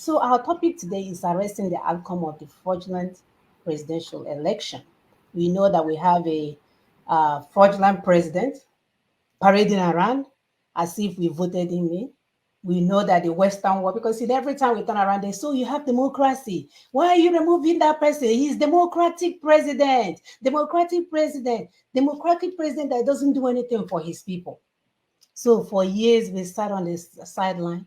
So our topic today is arresting the outcome of the fraudulent presidential election. We know that we have a fraudulent president parading around as if we voted him in. We know that the Western world, because see, every time we turn around, they say, so you have democracy. Why are you removing that person? He's democratic president, democratic president that doesn't do anything for his people. So for years, we sat on this sideline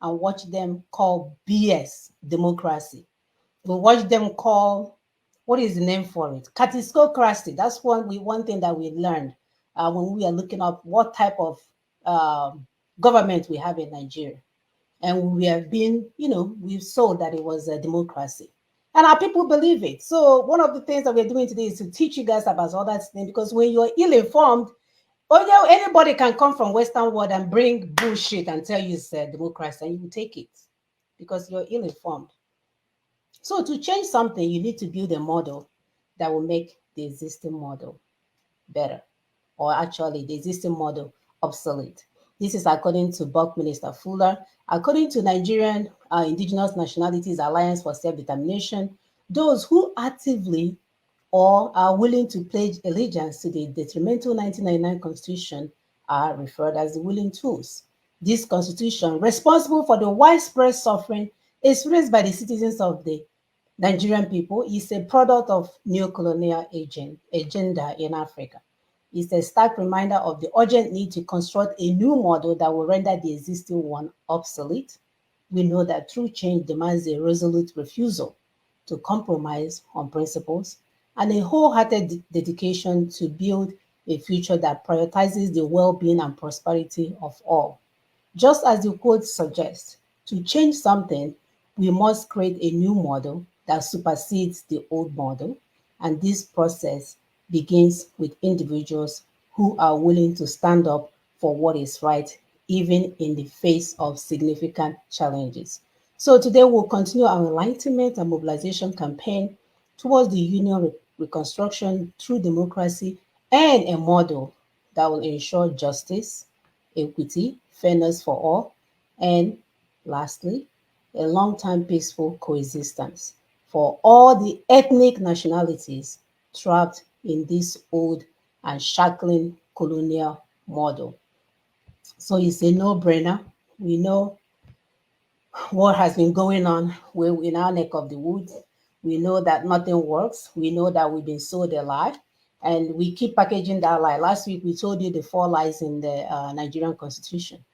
and watched them call BS democracy. We watched them call, what is the name for it? Catiscocracy. That's one thing that we learned when we are looking up what type of government we have in Nigeria. And we have been, we've sold that it was a democracy. And our people believe it. So one of the things that we're doing today is to teach you guys about all that thing, because when you're ill-informed, oh yeah, anybody can come from Western world and bring bullshit and tell you it's a democracy, and you will take it because you're ill-informed. So to change something, you need to build a model that will make the existing model better, or actually the existing model obsolete. This is according to Buckminster Fuller. According to Nigerian Indigenous Nationalities Alliance for Self-Determination, those who actively or are willing to pledge allegiance to the detrimental 1999 Constitution are referred as the willing tools. This Constitution, responsible for the widespread suffering experienced by the citizens of the Nigerian people, is a product of neocolonial agenda in Africa. It's a stark reminder of the urgent need to construct a new model that will render the existing one obsolete. We know that true change demands a resolute refusal to compromise on principles and a wholehearted dedication to build a future that prioritizes the well-being and prosperity of all. Just as the quote suggests, to change something, we must create a new model that supersedes the old model, and this process begins with individuals who are willing to stand up for what is right, even in the face of significant challenges. So today we'll continue our enlightenment and mobilization campaign towards the union reconstruction through democracy and a model that will ensure justice, equity, fairness for all, and lastly, a long-term peaceful coexistence for all the ethnic nationalities trapped in this old and shackling colonial model. So it's a no-brainer. We know what has been going on in our neck of the woods. We know that nothing works. We know that we've been sold a lie, and we keep packaging that lie. Last week, we told you the four lies in the Nigerian Constitution,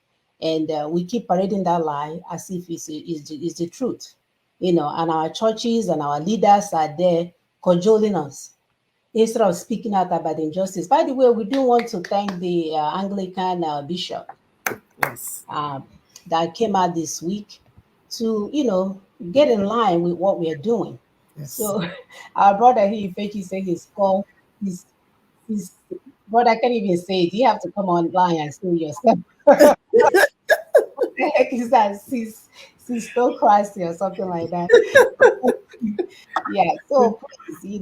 and we keep parading that lie as if it's the truth, and our churches and our leaders are there cajoling us instead of speaking out about injustice. By the way, we do want to thank the Anglican bishop Yes. that came out this week to, get in line with what we are doing. Yes. So our brother here, Ifechi, said his brother, I can't even say it. You have to come online and say yourself. What the heck is that? Sistocracy or something like that. Yeah. So please,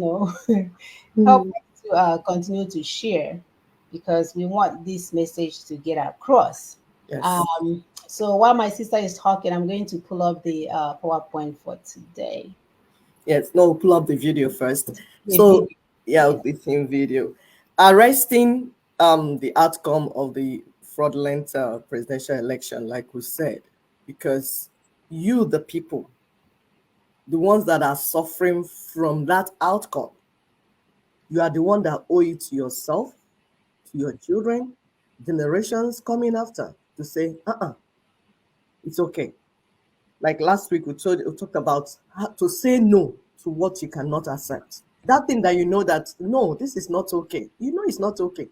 help Mm. us to continue to share because we want this message to get across. Yes. So while my sister is talking, I'm going to pull up the PowerPoint for today. Yes. No, pull up the video first. The So video. yeah, Yes. the same video. Arresting the outcome of the fraudulent presidential election, like we said, because you, the people, the ones that are suffering from that outcome, you are the one that owe it to yourself, to your children, generations coming after, to say, it's okay. Like last week, we talked about how to say no to what you cannot accept. That thing that you know that no, this is not okay. You know it's not okay.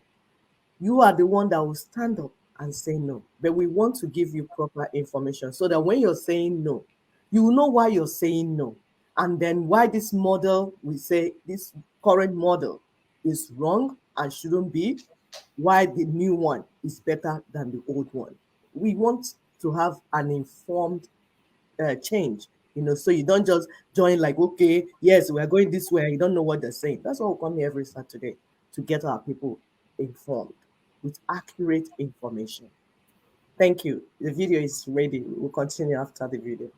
You are the one that will stand up and say no. But we want to give you proper information so that when you're saying no, you will know why you're saying no. And then why this model, we say this current model is wrong and shouldn't be, why the new one is better than the old one. We want to have an informed change, so you don't just join like, okay, yes, we're going this way, you don't know what they're saying. That's why we come here every Saturday, to get our people informed with accurate information. Thank you. The video is ready. We'll continue after the video.